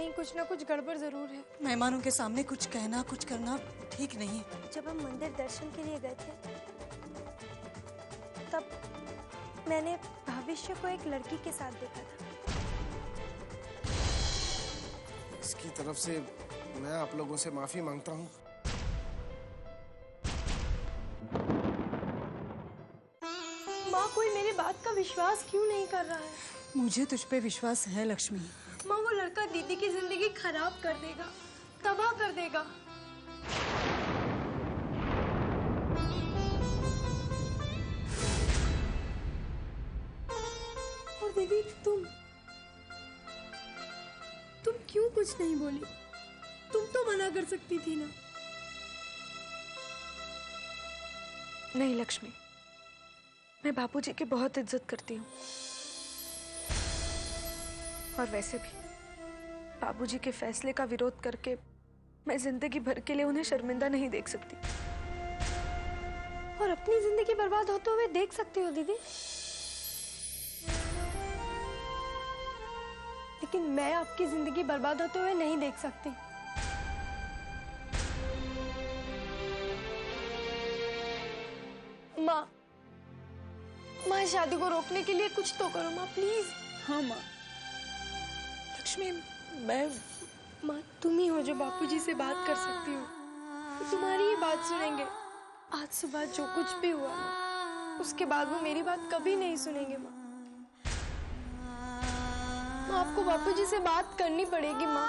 कहीं कुछ ना कुछ गड़बड़ जरूर है। मेहमानों के सामने कुछ कहना कुछ करना ठीक नहीं। जब हम मंदिर दर्शन के लिए गए थे तब मैंने भविष्य को एक लड़की के साथ देखा था। इसकी तरफ से मैं आप लोगों से माफी मांगता हूँ। माँ, कोई मेरी बात का विश्वास क्यों नहीं कर रहा है? मुझे तुझ पे विश्वास है लक्ष्मी। माँ, वो लड़का दीदी की जिंदगी खराब कर देगा, तबाह कर देगा। और दीदी तुम क्यों कुछ नहीं बोली? तुम तो मना कर सकती थी ना। नहीं लक्ष्मी, मैं बापूजी की बहुत इज्जत करती हूँ और वैसे भी बाबूजी के फैसले का विरोध करके मैं जिंदगी भर के लिए उन्हें शर्मिंदा नहीं देख सकती। और अपनी जिंदगी बर्बाद होते हुए देख सकती हो दीदी, लेकिन मैं आपकी जिंदगी बर्बाद होते हुए नहीं देख सकती। माँ, इस शादी को रोकने के लिए कुछ तो करो माँ, प्लीज। हाँ माँ। लक्ष्मी, माँ, तुम ही हो जो बापूजी से बात कर सकती हो। वो तुम्हारी ही बात सुनेंगे। आज सुबह जो कुछ भी हुआ ना, उसके बाद वो मेरी बात कभी नहीं सुनेंगे माँ। आपको बापूजी से बात करनी पड़ेगी माँ।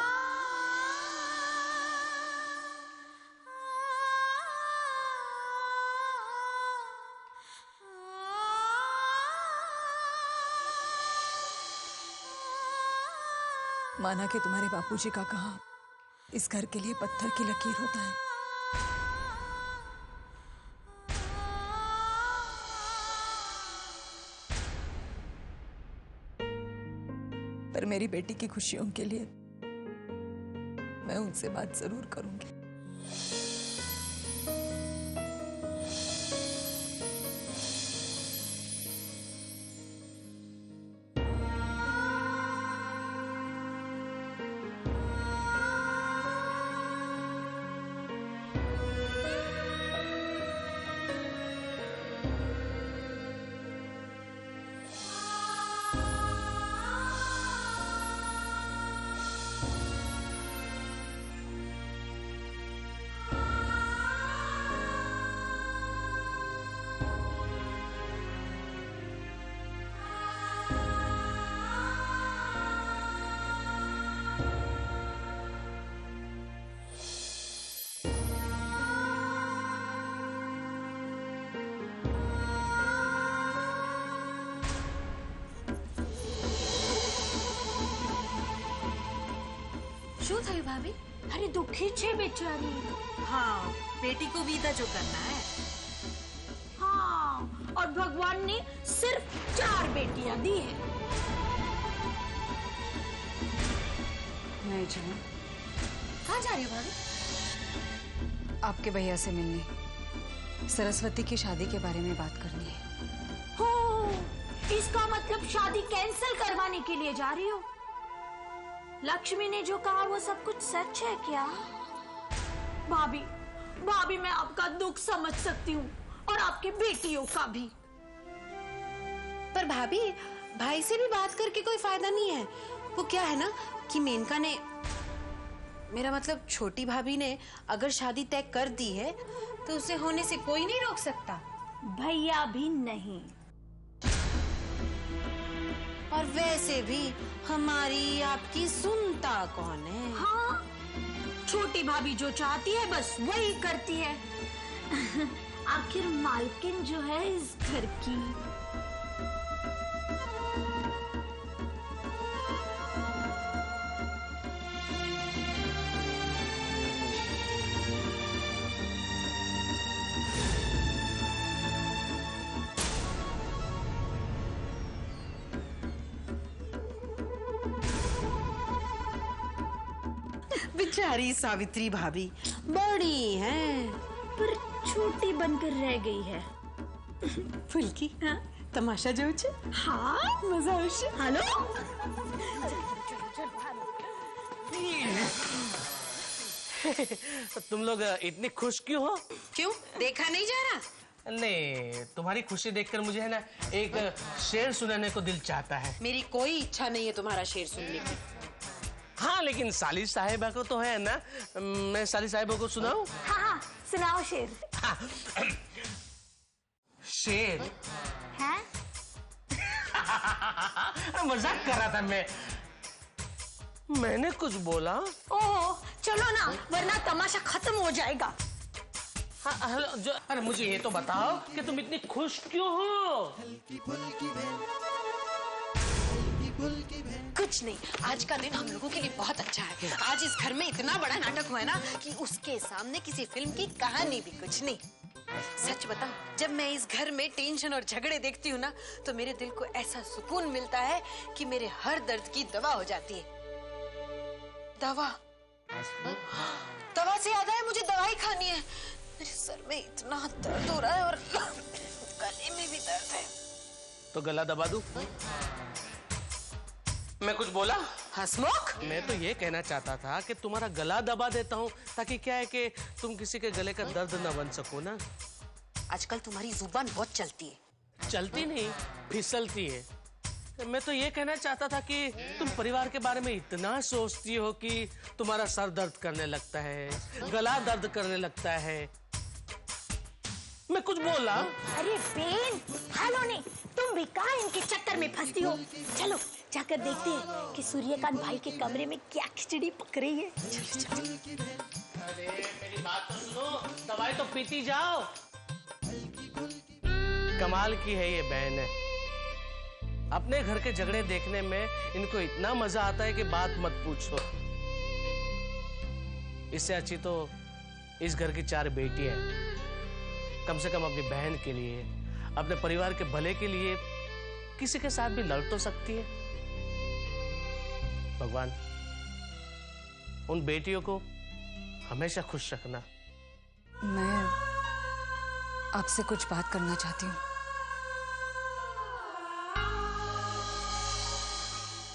माना कि तुम्हारे बापूजी का कहा इस घर के लिए पत्थर की लकीर होता है, पर मेरी बेटी की खुशियों के लिए मैं उनसे बात जरूर करूंगी। શું થયું ભાભી? અરે દુખી છે બેચારી। हाँ, बेटी को विदा जो करना है। हाँ, और भगवान ने सिर्फ 4 बेटियां दी है। मैं जाऊं? कहाँ जा रही हो भाभी? आपके भैया से मिलने, सरस्वती की शादी के बारे में बात करनी है। हो, इसका मतलब शादी कैंसिल करवाने के लिए जा रही हो? लक्ष्मी ने जो कहा वो सब कुछ सच है क्या? भाभी मैं आपका दुख समझ सकती हूँ और आपकी बेटियों का भी। पर भाभी, भाई से भी बात करके कोई फायदा नहीं है। वो क्या है ना कि मेनका ने, मेरा मतलब छोटी भाभी ने अगर शादी तय कर दी है तो उसे होने से कोई नहीं रोक सकता। भैया भी नहीं। और वैसे भी हमारी आपकी सुनता कौन है? हाँ, छोटी भाभी जो चाहती है बस वही करती है। आखिर मालकिन जो है इस घर की। बेचारी सावित्री भाभी बड़ी हैं, पर छोटी बनकर रह गई है। फुल्की, हाँ? तमाशा जो हाँ, मजा आउश। हेलो, तुम लोग इतनी खुश क्यों हो? क्यों, देखा नहीं जा रहा? नहीं, तुम्हारी खुशी देखकर मुझे है ना एक शेर सुनाने को दिल चाहता है। मेरी कोई इच्छा नहीं है तुम्हारा शेर सुनने की। हाँ, लेकिन साली साहिबा को तो है ना, मैं साली साहिबा को सुनाऊं? हाँ हाँ, सुनाओ शेर। हाँ। शेर हैं? मजाक कर रहा था मैंने कुछ बोला? ओह, चलो ना, वरना तमाशा खत्म हो जाएगा। हाँ, हेलो, अरे मुझे ये तो बताओ कि तुम इतनी खुश क्यों हो? कुछ नहीं, आज का दिन हम लोगों के लिए बहुत अच्छा है। आज इस घर में इतना बड़ा नाटक हुआ है ना कि उसके सामने किसी फिल्म की कहानी भी कुछ नहीं। सच बताऊं, जब मैं इस घर में टेंशन और झगड़े देखती हूँ ना, तो मेरे दिल को ऐसा सुकून मिलता है कि मेरे हर दर्द की दवा हो जाती है। दवा से याद आया, मुझे दवाई खानी है। मेरे सर में इतना दर्द हो रहा है और गले में भी दर्द है। तो गला दबा दूं? मैं कुछ बोला? हंसमुख, मैं तो ये कहना चाहता था कि तुम्हारा गला दबा देता हूँ, ताकि क्या है कि तुम किसी के गले का दर्द न बन सको ना। आजकल तुम्हारी जुबान बहुत चलती है। चलती नहीं, फिसलती है। मैं तो ये कहना चाहता था कि तुम परिवार के बारे में इतना सोचती हो कि तुम्हारा सर दर्द करने लगता है, गला दर्द करने लगता है। मैं कुछ बोला? अरे बेन, हेलो नहीं, तुम भी कहाँ इनके चक्कर में फंसती हो? चलो जाकर देखते हैं कि सूर्यकांत भाई के कमरे में क्या खिचड़ी पक रही है। अरे मेरी बात तो सुनो, दवाई तो पीती जाओ। कमाल की है ये बहन है, अपने घर के झगड़े देखने में इनको इतना मजा आता है कि बात मत पूछो। इससे अच्छी तो इस घर की 4 बेटियां हैं। कम से कम अपनी बहन के लिए, अपने परिवार के भले के लिए किसी के साथ भी लड़ तो सकती है। भगवान उन बेटियों को हमेशा खुश रखना। मैं आपसे कुछ बात करना चाहती हूँ।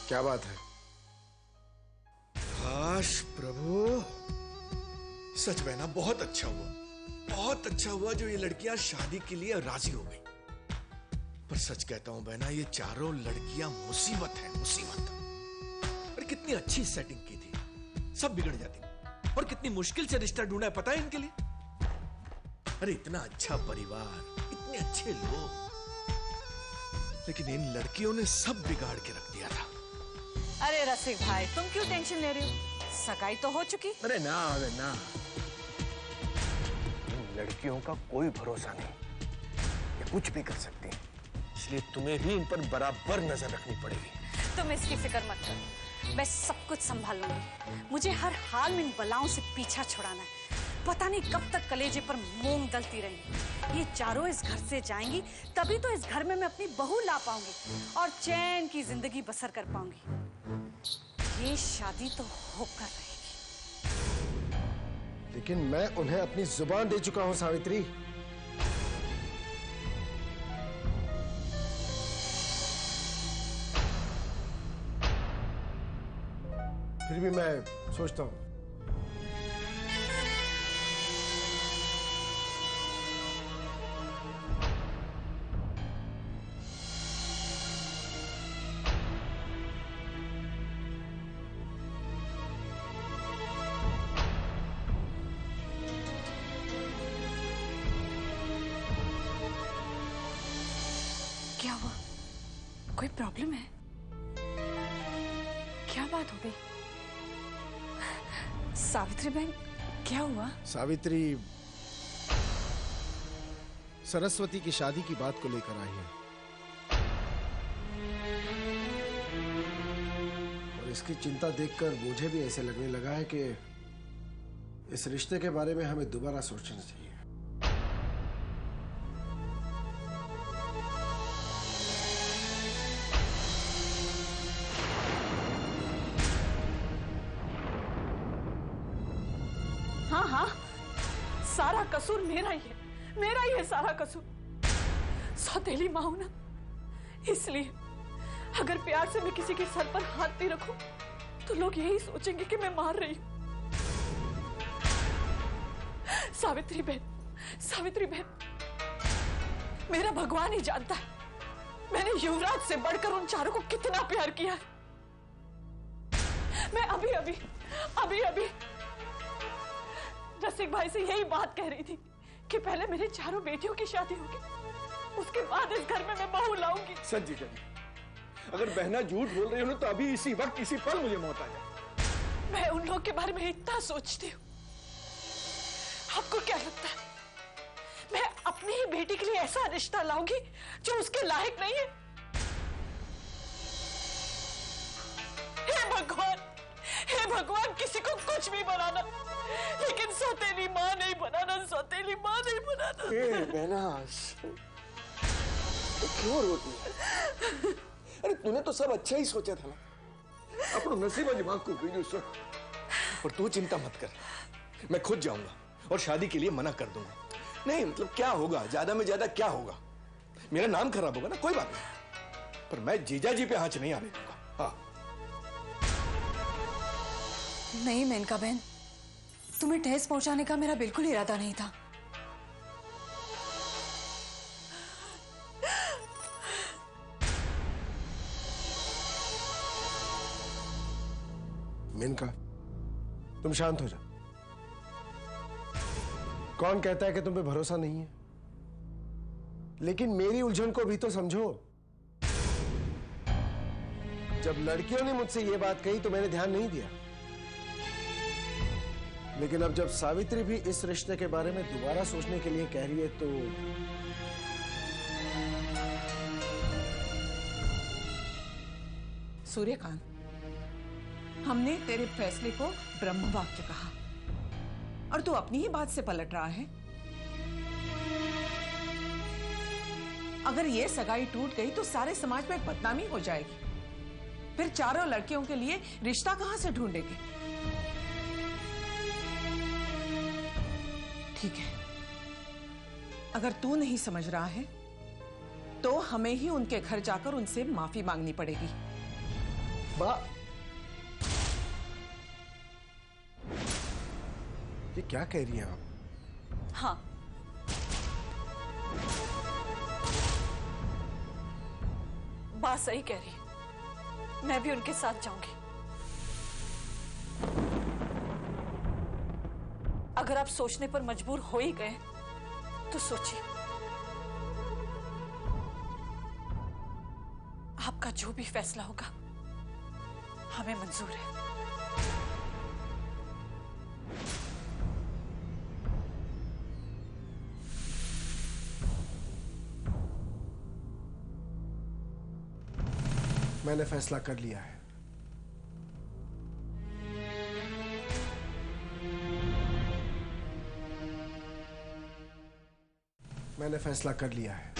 क्या बात है? काश प्रभु, सच बहना बहुत अच्छा हुआ, बहुत अच्छा हुआ जो ये लड़कियां शादी के लिए राजी हो गई। पर सच कहता हूं बहना, ये चारों लड़कियां मुसीबत है, मुसीबत। अरे कितनी अच्छी सेटिंग की थी, सब बिगड़ जाती। और कितनी मुश्किल से रिश्ता ढूंढा है पता है इनके लिए। अरे इतना अच्छा परिवार, इतने अच्छे लोग, लेकिन इन लड़कियों ने सब बिगाड़ के रख दिया था। अरे रसिक भाई, तुम क्यों टेंशन ले रहे हो? सगाई तो हो चुकी। अरे ना इन लड़कियों का कोई भरोसा नहीं, ये कुछ भी कर सकती हैं, इसलिए तुम्हें भी इन पर बराबर नजर रखनी पड़ेगी। तुम इसकी फिक्र मत करो, मैं सब कुछ संभाल लूंगी। मुझे हर हाल में इन बलाओं से पीछा छुड़ाना है। पता नहीं कब तक कलेजे पर मूंग दलती रहेंगी। ये चारों इस घर से जाएंगी, तभी तो इस घर में मैं अपनी बहू ला पाऊंगी और चैन की जिंदगी बसर कर पाऊंगी। ये शादी तो होकर रहेगी। लेकिन मैं उन्हें अपनी जुबान दे चुका हूं सावित्री। फिर भी मैं सोचता हूं क्या हुआ? कोई प्रॉब्लम है? क्या बात हो गई? सावित्री बहन, क्या हुआ? सावित्री सरस्वती की शादी की बात को लेकर आई है और इसकी चिंता देखकर मुझे भी ऐसे लगने लगा है कि इस रिश्ते के बारे में हमें दोबारा सोचना चाहिए। हाँ हाँ, सारा कसूर मेरा ही है, मेरा ही है सारा कसूर। सौतेली माँ हूं ना, इसलिए अगर प्यार से मैं किसी के सर पर हाथ भी रखूं तो लोग यही सोचेंगे कि मैं मार रही हूं। सावित्री बहन, मेरा भगवान ही जानता है मैंने युवराज से बढ़कर उन चारों को कितना प्यार किया है। मैं अभी रसिक भाई से यही बात कह रही थी कि पहले मेरी चारों बेटियों की शादी होगी, उसके बाद इस घर में मैं बहू लाऊंगी। सच जी करिए, अगर बहना झूठ बोल रही हो ना तो अभी इसी वक्त इसी पल मुझे मौत आ जाए। मैं उन लोगों के बारे में इतना सोचती हूँ। आपको क्या लगता है मैं अपनी ही बेटी के लिए ऐसा रिश्ता लाऊंगी जो उसके लायक नहीं है? हे भगवान, किसी को कुछ भी बनाना, लेकिन सौतेली माँ नहीं बनाना। बेनाज, तो क्यों रोती है? अरे तूने तो सब अच्छा ही सोचा था ना, अपना नसीब दिमाग को उस वक्त। और तू चिंता मत कर, मैं खुद जाऊंगा और शादी के लिए मना कर दूंगा। नहीं मतलब क्या होगा, ज्यादा में ज्यादा क्या होगा, मेरा नाम खराब होगा ना, कोई बात नहीं, पर मैं जीजा जी पे आंच नहीं आने दूंगा। हाँ नहीं मेनका बहन, तुम्हें ठेस पहुंचाने का मेरा बिल्कुल इरादा नहीं था। मेनका, तुम शांत हो जाओ। कौन कहता है कि तुम पे भरोसा नहीं है? लेकिन मेरी उलझन को भी तो समझो। जब लड़कियों ने मुझसे ये बात कही तो मैंने ध्यान नहीं दिया, लेकिन अब जब सावित्री भी इस रिश्ते के बारे में दोबारा सोचने के लिए कह रही है तो सूर्यकांत, हमने तेरे फैसले को ब्रह्म वाक्य कहा और तू अपनी ही बात से पलट रहा है। अगर ये सगाई टूट गई तो सारे समाज में बदनामी हो जाएगी, फिर चारों लड़कियों के लिए रिश्ता कहां से ढूंढेंगे? ठीक है, अगर तू नहीं समझ रहा है तो हमें ही उनके घर जाकर उनसे माफी मांगनी पड़ेगी। ये क्या कह रही हैं आप? हाँ, बात सही कह रही है, मैं भी उनके साथ जाऊंगी। अगर आप सोचने पर मजबूर हो ही गए तो सोचिए, आपका जो भी फैसला होगा हमें मंजूर है। मैंने फैसला कर लिया है। मैंने फैसला कर लिया है।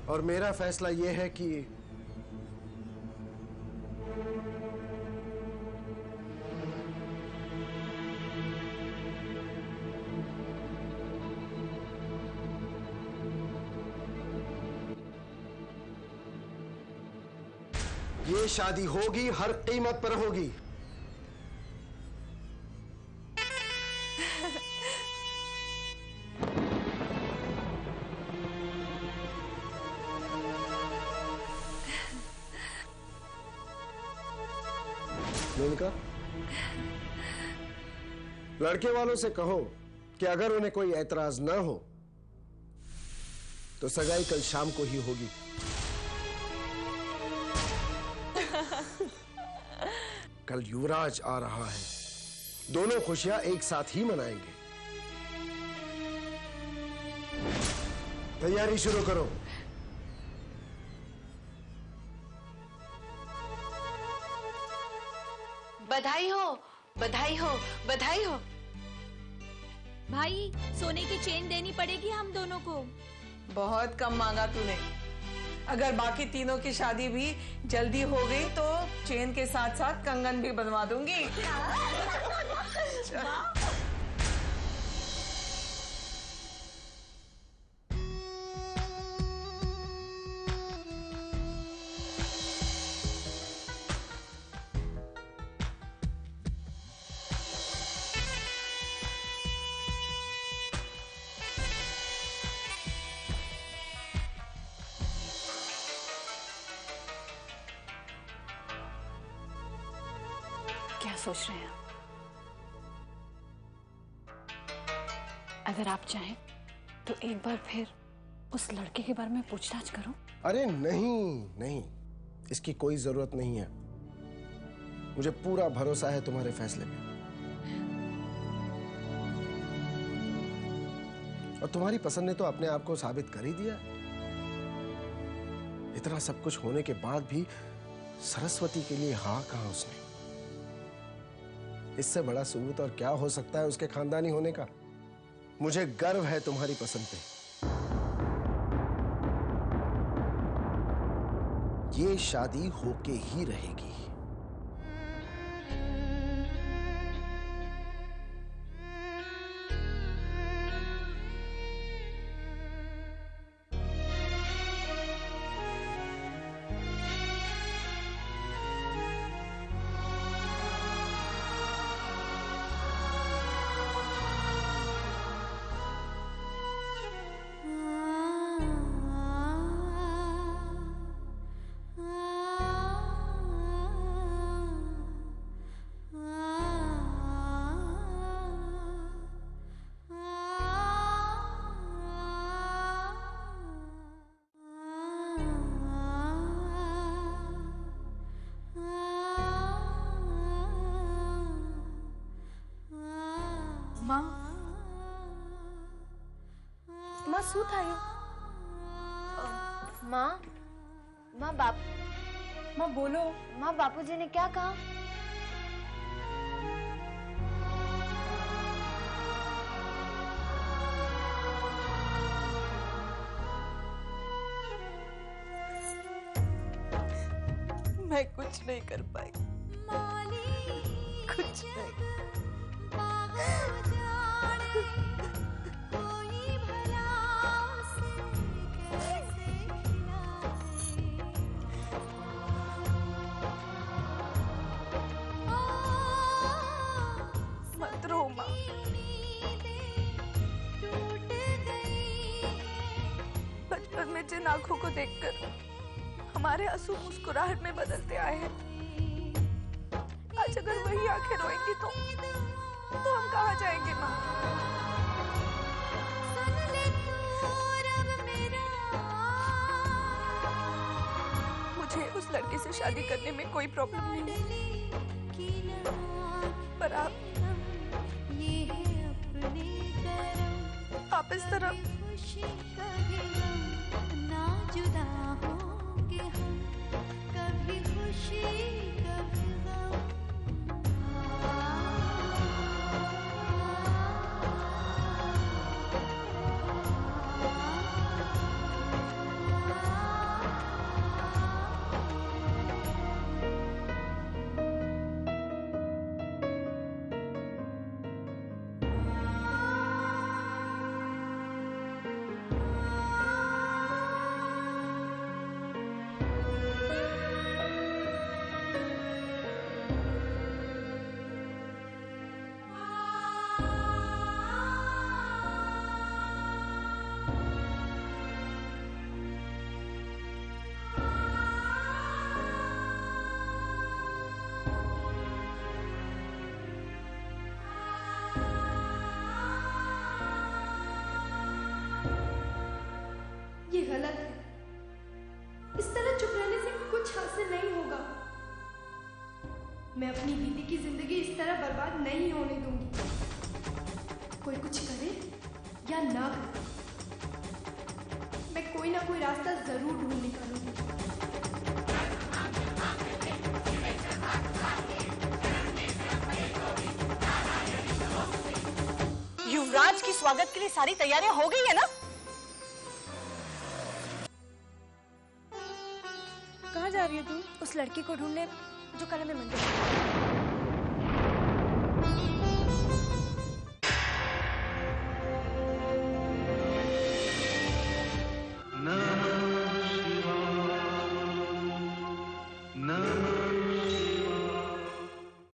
और मेरा फैसला यह है कि ये शादी होगी, हर कीमत पर होगी। मेनका, लड़के वालों से कहो कि अगर उन्हें कोई ऐतराज ना हो तो सगाई कल शाम को ही होगी। कल युवराज आ रहा है, दोनों खुशियां एक साथ ही मनाएंगे। तैयारी शुरू करो। बधाई हो, बधाई हो, बधाई हो। भाई, सोने की चेन देनी पड़ेगी हम दोनों को। बहुत कम मांगा तूने। अगर बाकी तीनों की शादी भी जल्दी हो गई तो चेन के साथ साथ कंगन भी बनवा दूंगी। सोच रहे हैं आप? अगर आप चाहें तो एक बार फिर उस लड़के के बारे में पूछताछ करो। अरे नहीं नहीं, इसकी कोई जरूरत नहीं है। मुझे पूरा भरोसा है तुम्हारे फैसले पे। और तुम्हारी पसंद ने तो अपने आप को साबित कर ही दिया। इतना सब कुछ होने के बाद भी सरस्वती के लिए हाँ कहा उसने। इससे बड़ा सबूत और क्या हो सकता है उसके खानदानी होने का। मुझे गर्व है तुम्हारी पसंद पे। ये शादी होके ही रहेगी। माँ सूत आयो। माँ बोलो। माँ बापूजी ने क्या कहा? मैं कुछ नहीं कर पाई, कुछ नहीं। मत रो माँ। बचपन में जिन आंखों को देखकर हमारे आंसू मुस्कुराहट में बदलते आए हैं, आज अगर वही आंखें रोएंगी तो हम कहाँ जाएंगे माँ? मुझे उस लड़के से शादी करने में कोई प्रॉब्लम नहीं है, पर आप इस तरह ये गलत है। इस तरह चुप रहने से कुछ हासिल नहीं होगा। मैं अपनी दीदी की जिंदगी इस तरह बर्बाद नहीं होने दूंगी। कोई कुछ करे या ना करे, मैं कोई ना कोई रास्ता जरूर ढूंढ निकालूंगी। युवराज की स्वागत के लिए सारी तैयारियां हो गई है ना? कहाँ जा रही है तू? उस लड़की को ढूंढने जो कल हमें मंदिर